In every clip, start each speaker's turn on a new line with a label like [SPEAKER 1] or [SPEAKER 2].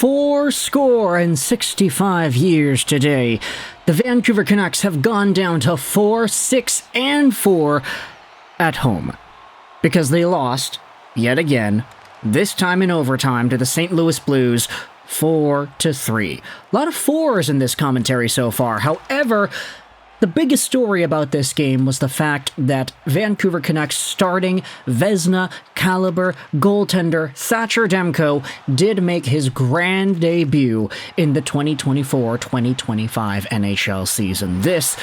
[SPEAKER 1] 65 years today, the Vancouver Canucks have gone down to 4-6-4 at home. Because they lost, yet again, this time in overtime to the St. Louis Blues, 4-3. A lot of fours in this commentary so far. However, the biggest story about this game was the fact that Vancouver Canucks starting Vezina caliber goaltender Thatcher Demko did make his grand debut in the 2024-2025 NHL season. This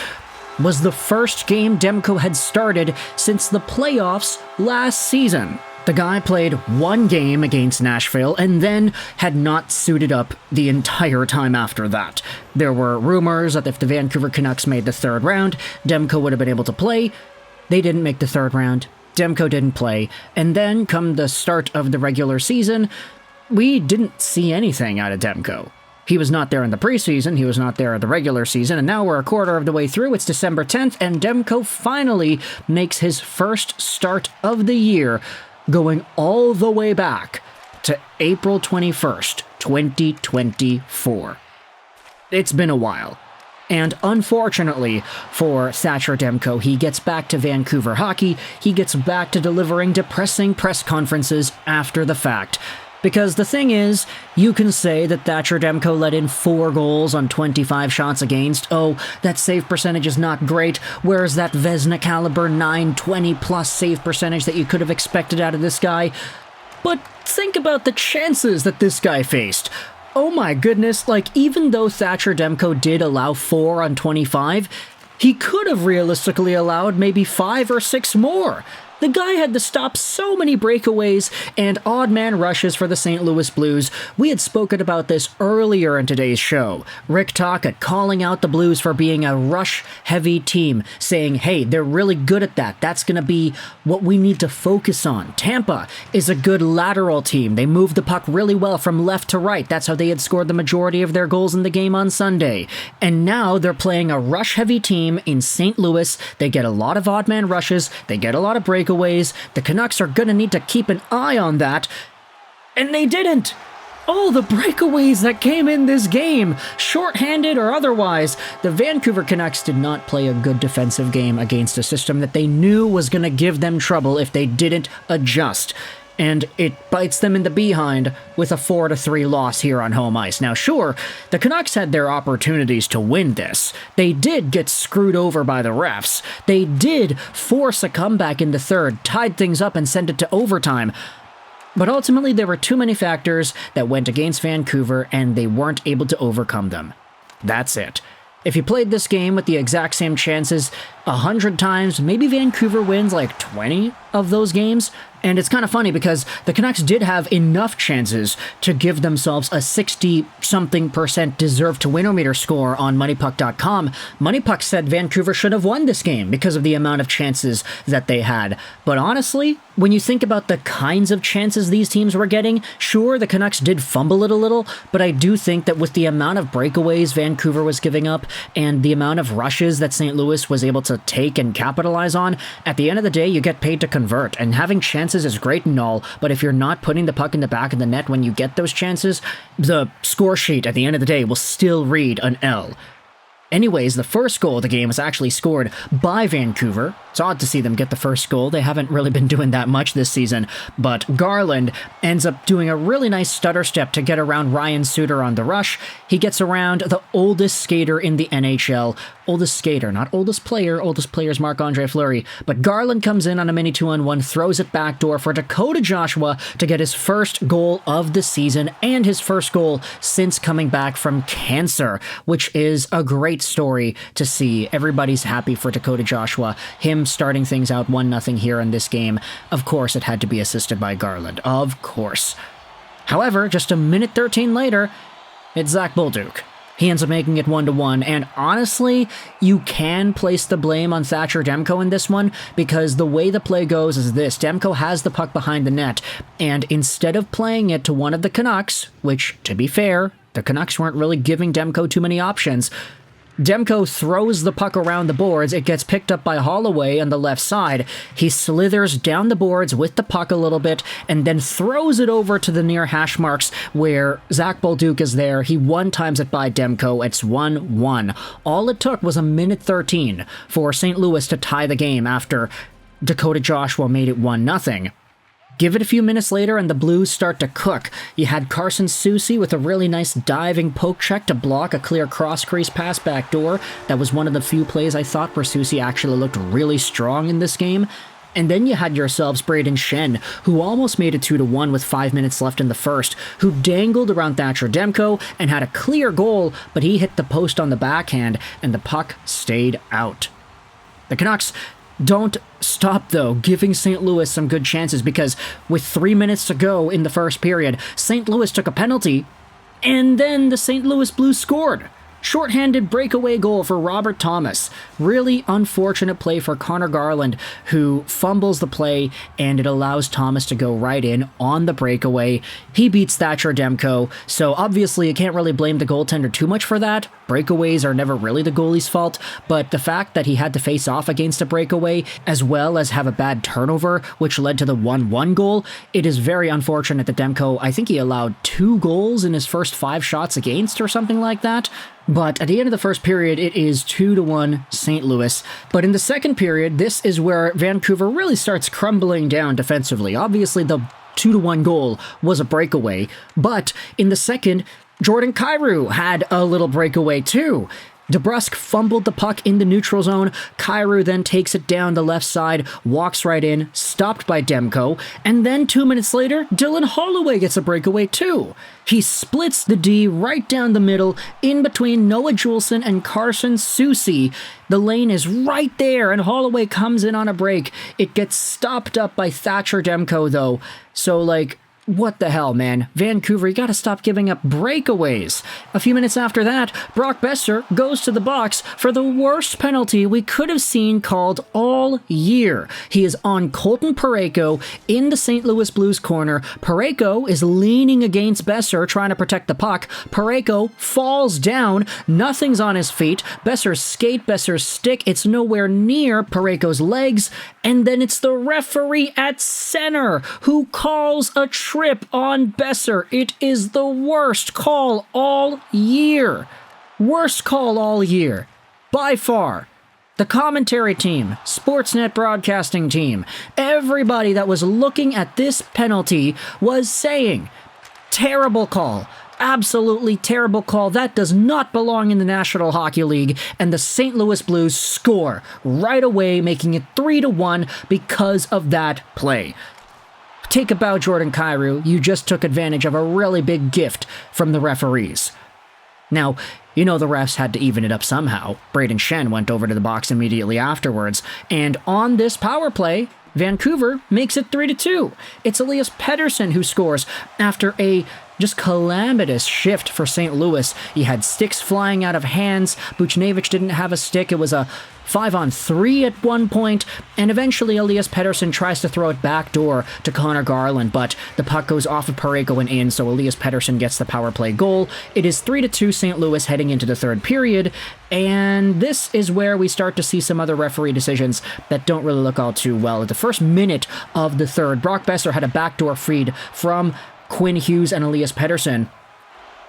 [SPEAKER 1] was the first game Demko had started since the playoffs last season. The guy played one game against Nashville and then had not suited up the entire time after that. There were rumors that if the Vancouver Canucks made the third round, Demko would have been able to play. They didn't make the third round. Demko didn't play. And then, come the start of the regular season, we didn't see anything out of Demko. He was not there in the preseason, he was not there in the regular season, and now we're a quarter of the way through. It's December 10th, and Demko finally makes his first start of the year, going all the way back to April 21st, 2024. It's been a while. And unfortunately for Thatcher Demko, he gets back to Vancouver hockey, he gets back to delivering depressing press conferences after the fact. Because the thing is, you can say that Thatcher Demko let in 4 goals on 25 shots against. Oh, that save percentage is not great. Where's that Vezina caliber 920 plus save percentage that you could have expected out of this guy? But think about the chances that this guy faced. Oh my goodness, like even though Thatcher Demko did allow 4 on 25, he could have realistically allowed maybe 5 or 6 more. The guy had to stop so many breakaways and odd man rushes for the St. Louis Blues. We had spoken about this earlier in today's show. Rick Tocchet calling out the Blues for being a rush-heavy team, saying, hey, they're really good at that. That's going to be what we need to focus on. Tampa is a good lateral team. They move the puck really well from left to right. That's how they had scored the majority of their goals in the game on Sunday. And now they're playing a rush-heavy team in St. Louis. They get a lot of odd man rushes. They get a lot of breakaways. The Canucks are going to need to keep an eye on that. And they didn't. All the breakaways that came in this game, shorthanded or otherwise, the Vancouver Canucks did not play a good defensive game against a system that they knew was going to give them trouble if they didn't adjust. And it bites them in the behind with a 4-3 loss here on home ice. Now, sure, the Canucks had their opportunities to win this. They did get screwed over by the refs. They did force a comeback in the third, tied things up and sent it to overtime. But ultimately, there were too many factors that went against Vancouver, and they weren't able to overcome them. That's it. If you played this game with the exact same chances 100 times, maybe Vancouver wins like 20 of those games. And it's kind of funny because the Canucks did have enough chances to give themselves a 60-something% deserved to win-o-meter score on MoneyPuck.com. MoneyPuck said Vancouver should have won this game because of the amount of chances that they had. But honestly, when you think about the kinds of chances these teams were getting, sure, the Canucks did fumble it a little, but I do think that with the amount of breakaways Vancouver was giving up and the amount of rushes that St. Louis was able to take and capitalize on, at the end of the day, you get paid to convert, and having chances is great and all, but if you're not putting the puck in the back of the net when you get those chances, the score sheet at the end of the day will still read an L. Anyways, the first goal of the game was actually scored by Vancouver. It's odd to see them get the first goal. They haven't really been doing that much this season, but Garland ends up doing a really nice stutter step to get around Ryan Suter on the rush. He gets around the oldest skater in the NHL. Oldest skater, not oldest player. Oldest player is Marc-Andre Fleury, but Garland comes in on a mini 2-on-1, throws it backdoor for Dakota Joshua to get his first goal of the season and his first goal since coming back from cancer, which is a great story to see. Everybody's happy for Dakota Joshua. Him starting things out 1-0 here in this game. Of course, it had to be assisted by Garland. Of course. However, just a minute 13 later, it's Zach Bolduc. He ends up making it 1-1, and honestly, you can place the blame on Thatcher Demko in this one, because the way the play goes is this. Demko has the puck behind the net, and instead of playing it to one of the Canucks, which, to be fair, the Canucks weren't really giving Demko too many options, Demko throws the puck around the boards. It gets picked up by Holloway on the left side. He slithers down the boards with the puck a little bit and then throws it over to the near hash marks where Zach Bolduc is there. He one-times it by Demko. It's 1-1. All it took was a minute 13 for St. Louis to tie the game after Dakota Joshua made it 1-0. Give it a few minutes later and the Blues start to cook. You had Carson Soucy with a really nice diving poke check to block a clear cross-crease pass back door. That was one of the few plays I thought where Soucy actually looked really strong in this game. And then you had yourselves Brayden Schenn, who almost made it 2-1 with 5 minutes left in the first, who dangled around Thatcher Demco and had a clear goal, but he hit the post on the backhand and the puck stayed out. The Canucks don't stop, though, giving St. Louis some good chances because with 3 minutes to go in the first period, St. Louis took a penalty, and then the St. Louis Blues scored. Shorthanded breakaway goal for Robert Thomas. Really unfortunate play for Connor Garland, who fumbles the play, and it allows Thomas to go right in on the breakaway. He beats Thatcher Demco, so obviously you can't really blame the goaltender too much for that. Breakaways are never really the goalie's fault, but the fact that he had to face off against a breakaway, as well as have a bad turnover, which led to the 1-1 goal, it is very unfortunate that Demco, I think he allowed 2 goals in his first 5 shots against or something like that. But at the end of the first period, it is 2-1 St. Louis. But in the second period, this is where Vancouver really starts crumbling down defensively. Obviously, the 2-1 goal was a breakaway, but in the second, Jordan Kyrou had a little breakaway too. DeBrusk fumbled the puck in the neutral zone. Kyrou then takes it down the left side, walks right in, stopped by Demko, and then 2 minutes later, Dylan Holloway gets a breakaway too. He splits the D right down the middle, in between Noah Juleson and Carson Soucy. The lane is right there, and Holloway comes in on a break. It gets stopped up by Thatcher Demko, though. So, what the hell, man? Vancouver, you gotta stop giving up breakaways. A few minutes after that, Brock Boeser goes to the box for the worst penalty we could have seen called all year. He is on Colton Parayko in the St. Louis Blues corner. Parayko is leaning against Boeser, trying to protect the puck. Parayko falls down. Nothing's on his feet. Boeser's skate, Boeser's stick. It's nowhere near Parayko's legs. And then it's the referee at center who calls a trip on Boeser. It is the worst call all year. Worst call all year. By far. The commentary team, Sportsnet broadcasting team, everybody that was looking at this penalty was saying, terrible call. Absolutely terrible call. That does not belong in the National Hockey League. And the St. Louis Blues score right away, making it 3-1 because of that play. Take a bow, Jordan Kyrou. You just took advantage of a really big gift from the referees. Now, you know the refs had to even it up somehow. Brayden Schenn went over to the box immediately afterwards. And on this power play, Vancouver makes it 3-2. It's Elias Pettersson who scores after a just calamitous shift for St. Louis. You had sticks flying out of hands. Buchnevich didn't have a stick. It was a 5-on-3 at one point, and eventually Elias Pettersson tries to throw it backdoor to Connor Garland, but the puck goes off of Parayko and in, so Elias Pettersson gets the power play goal. It is 3-2 St. Louis heading into the third period, and this is where we start to see some other referee decisions that don't really look all too well. At the first minute of the third, Brock Boeser had a backdoor feed from Quinn Hughes and Elias Pettersson,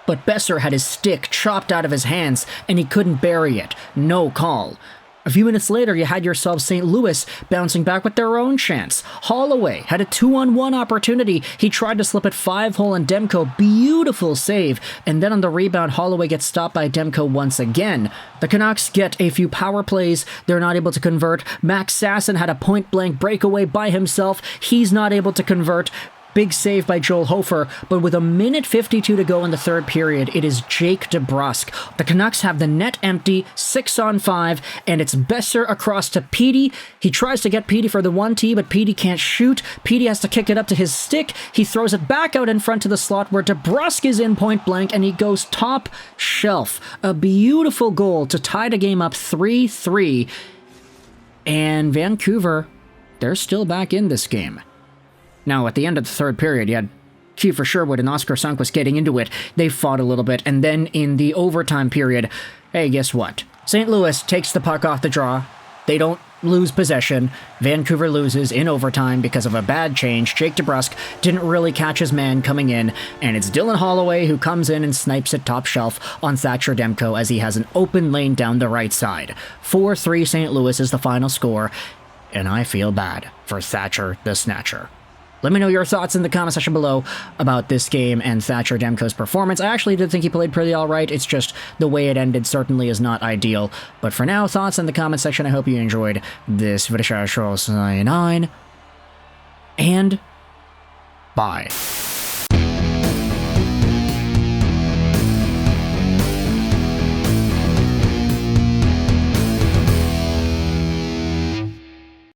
[SPEAKER 1] but Boeser had his stick chopped out of his hands and he couldn't bury it. No call. A few minutes later, you had yourself St. Louis bouncing back with their own chance. Holloway had a 2-on-1 opportunity. He tried to slip it 5-hole on Demko. Beautiful save. And then on the rebound, Holloway gets stopped by Demko once again. The Canucks get a few power plays. They're not able to convert. Max Sasson had a point-blank breakaway by himself. He's not able to convert. Big save by Joel Hoefer, but with a minute 52 to go in the third period, it is Jake DeBrusk. The Canucks have the net empty, 6-on-5, and it's Boeser across to Petey. He tries to get Petey for the 1T, but Petey can't shoot. Petey has to kick it up to his stick. He throws it back out in front to the slot where DeBrusk is in point blank, and he goes top shelf. A beautiful goal to tie the game up 3-3. And Vancouver, they're still back in this game. Now, at the end of the third period, you had Kiefer Sherwood and Oscar Sundqvist getting into it. They fought a little bit, and then in the overtime period, hey, guess what? St. Louis takes the puck off the draw. They don't lose possession. Vancouver loses in overtime because of a bad change. Jake DeBrusk didn't really catch his man coming in, and it's Dylan Holloway who comes in and snipes it top shelf on Thatcher Demco as he has an open lane down the right side. 4-3 St. Louis is the final score, and I feel bad for Thatcher the Snatcher. Let me know your thoughts in the comment section below about this game and Thatcher Demco's performance. I actually did think he played pretty alright, it's just the way it ended certainly is not ideal. But for now, thoughts in the comment section. I hope you enjoyed this video. And bye.